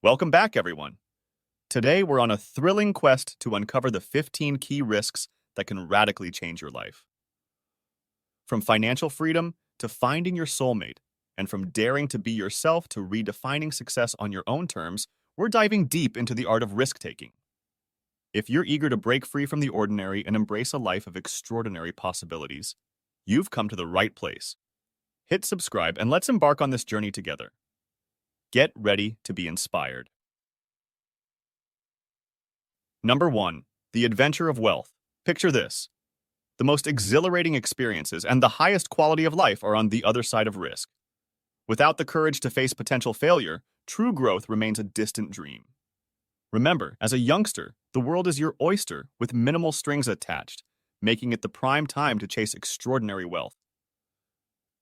Welcome back, everyone. Today, we're on a thrilling quest to uncover the 15 key risks that can radically change your life. From financial freedom to finding your soulmate, and from daring to be yourself to redefining success on your own terms, we're diving deep into the art of risk taking. If you're eager to break free from the ordinary and embrace a life of extraordinary possibilities, you've come to the right place. Hit subscribe and let's embark on this journey together. Get ready to be inspired. Number 1. The adventure of wealth. Picture this. The most exhilarating experiences and the highest quality of life are on the other side of risk. Without the courage to face potential failure, true growth remains a distant dream. Remember, as a youngster, the world is your oyster with minimal strings attached, making it the prime time to chase extraordinary wealth.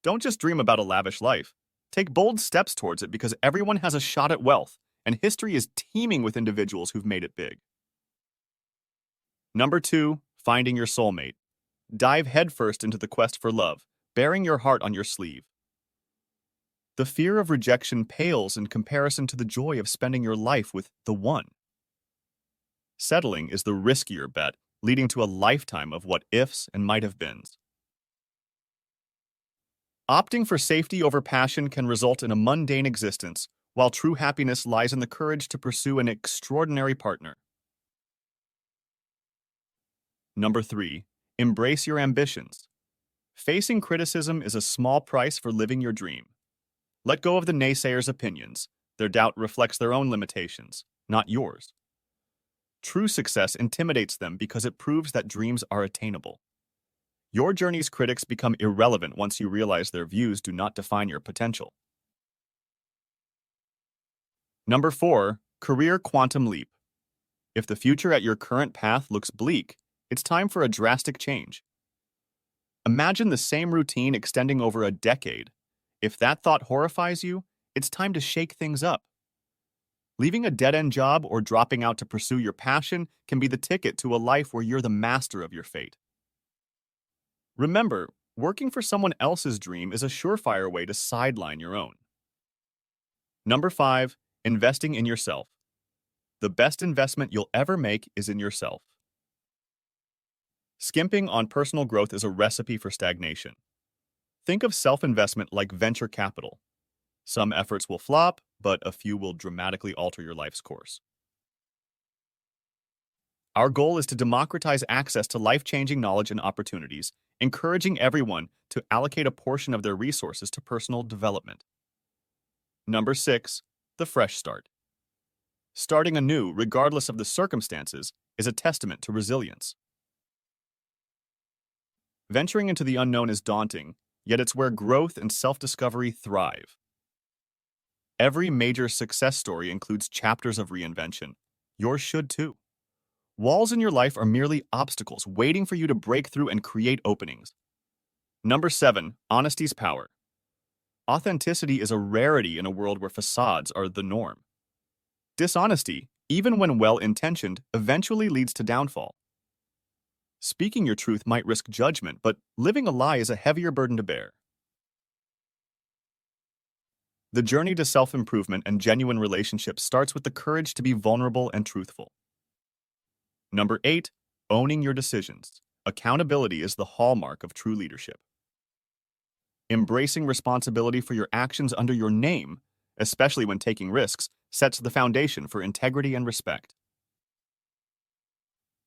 Don't just dream about a lavish life. Take bold steps towards it because everyone has a shot at wealth, and history is teeming with individuals who've made it big. Number 2. Finding your soulmate. Dive headfirst into the quest for love, bearing your heart on your sleeve. The fear of rejection pales in comparison to the joy of spending your life with the one. Settling is the riskier bet, leading to a lifetime of what-ifs and might-have-beens. Opting for safety over passion can result in a mundane existence, while true happiness lies in the courage to pursue an extraordinary partner. Number 3. Embrace your ambitions. Facing criticism is a small price for living your dream. Let go of the naysayers' opinions. Their doubt reflects their own limitations, not yours. True success intimidates them because it proves that dreams are attainable. Your journey's critics become irrelevant once you realize their views do not define your potential. Number 4. Career quantum leap. If the future at your current path looks bleak, it's time for a drastic change. Imagine the same routine extending over a decade. If that thought horrifies you, it's time to shake things up. Leaving a dead-end job or dropping out to pursue your passion can be the ticket to a life where you're the master of your fate. Remember, working for someone else's dream is a surefire way to sideline your own. Number 5. Investing in yourself. The best investment you'll ever make is in yourself. Skimping on personal growth is a recipe for stagnation. Think of self-investment like venture capital. Some efforts will flop, but a few will dramatically alter your life's course. Our goal is to democratize access to life-changing knowledge and opportunities, encouraging everyone to allocate a portion of their resources to personal development. Number 6. The fresh start. Starting anew, regardless of the circumstances, is a testament to resilience. Venturing into the unknown is daunting, yet it's where growth and self-discovery thrive. Every major success story includes chapters of reinvention. Yours should too. Walls in your life are merely obstacles waiting for you to break through and create openings. Number 7. Honesty's power. Authenticity is a rarity in a world where facades are the norm. Dishonesty, even when well-intentioned, eventually leads to downfall. Speaking your truth might risk judgment, but living a lie is a heavier burden to bear. The journey to self-improvement and genuine relationships starts with the courage to be vulnerable and truthful. Number 8. Owning your decisions. Accountability is the hallmark of true leadership. Embracing responsibility for your actions under your name, especially when taking risks, sets the foundation for integrity and respect.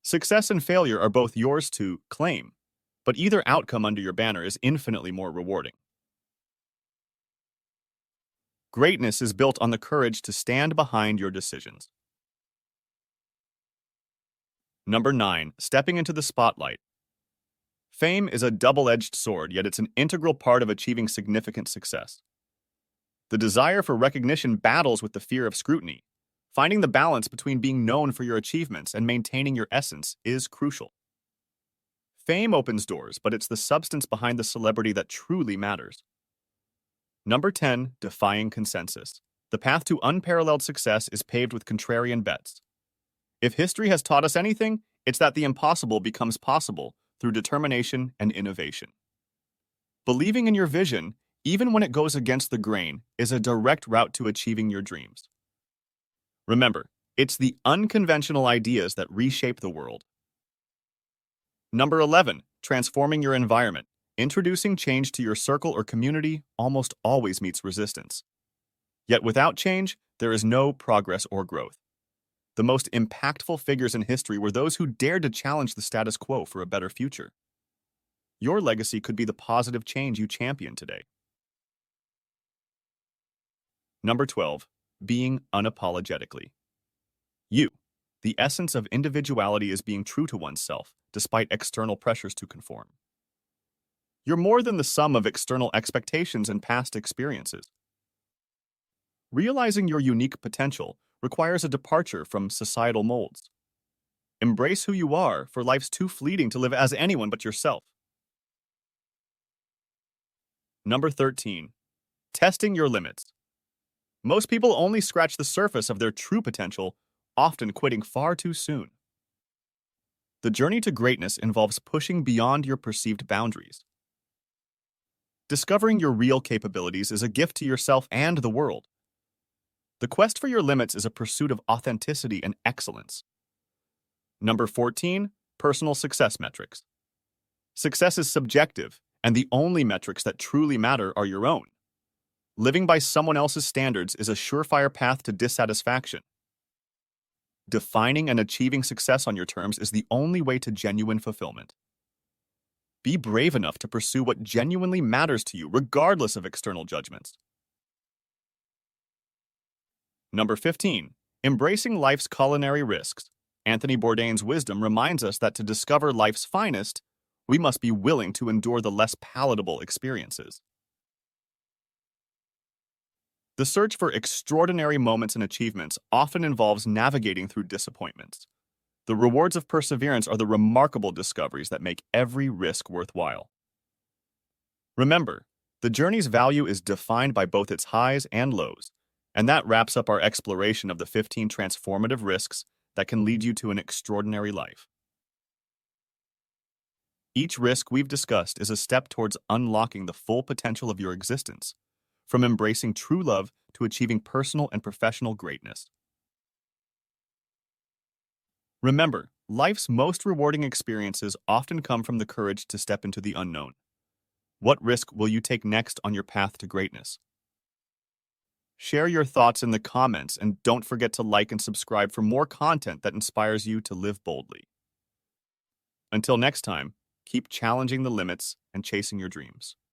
Success and failure are both yours to claim, but either outcome under your banner is infinitely more rewarding. Greatness is built on the courage to stand behind your decisions. Number 9. Stepping into the spotlight. Fame is a double-edged sword, yet it's an integral part of achieving significant success. The desire for recognition battles with the fear of scrutiny. Finding the balance between being known for your achievements and maintaining your essence is crucial. Fame opens doors, but it's the substance behind the celebrity that truly matters. Number 10. Defying consensus. The path to unparalleled success is paved with contrarian bets. If history has taught us anything, it's that the impossible becomes possible through determination and innovation. Believing in your vision, even when it goes against the grain, is a direct route to achieving your dreams. Remember, it's the unconventional ideas that reshape the world. Number 11, transforming your environment. Introducing change to your circle or community almost always meets resistance. Yet without change, there is no progress or growth. The most impactful figures in history were those who dared to challenge the status quo for a better future. Your legacy could be the positive change you champion today. Number 12, being unapologetically. You. The essence of individuality is being true to oneself, despite external pressures to conform. You're more than the sum of external expectations and past experiences. Realizing your unique potential requires a departure from societal molds. Embrace who you are, for life's too fleeting to live as anyone but yourself. Number 13, testing your limits. Most people only scratch the surface of their true potential, often quitting far too soon. The journey to greatness involves pushing beyond your perceived boundaries. Discovering your real capabilities is a gift to yourself and the world. The quest for your limits is a pursuit of authenticity and excellence. Number 14, personal success metrics. Success is subjective, and the only metrics that truly matter are your own. Living by someone else's standards is a surefire path to dissatisfaction. Defining and achieving success on your terms is the only way to genuine fulfillment. Be brave enough to pursue what genuinely matters to you, regardless of external judgments. Number 15, embracing life's culinary risks. Anthony Bourdain's wisdom reminds us that to discover life's finest, we must be willing to endure the less palatable experiences. The search for extraordinary moments and achievements often involves navigating through disappointments. The rewards of perseverance are the remarkable discoveries that make every risk worthwhile. Remember, the journey's value is defined by both its highs and lows, and that wraps up our exploration of the 15 transformative risks that can lead you to an extraordinary life. Each risk we've discussed is a step towards unlocking the full potential of your existence, from embracing true love to achieving personal and professional greatness. Remember, life's most rewarding experiences often come from the courage to step into the unknown. What risk will you take next on your path to greatness? Share your thoughts in the comments, and don't forget to like and subscribe for more content that inspires you to live boldly. Until next time, keep challenging the limits and chasing your dreams.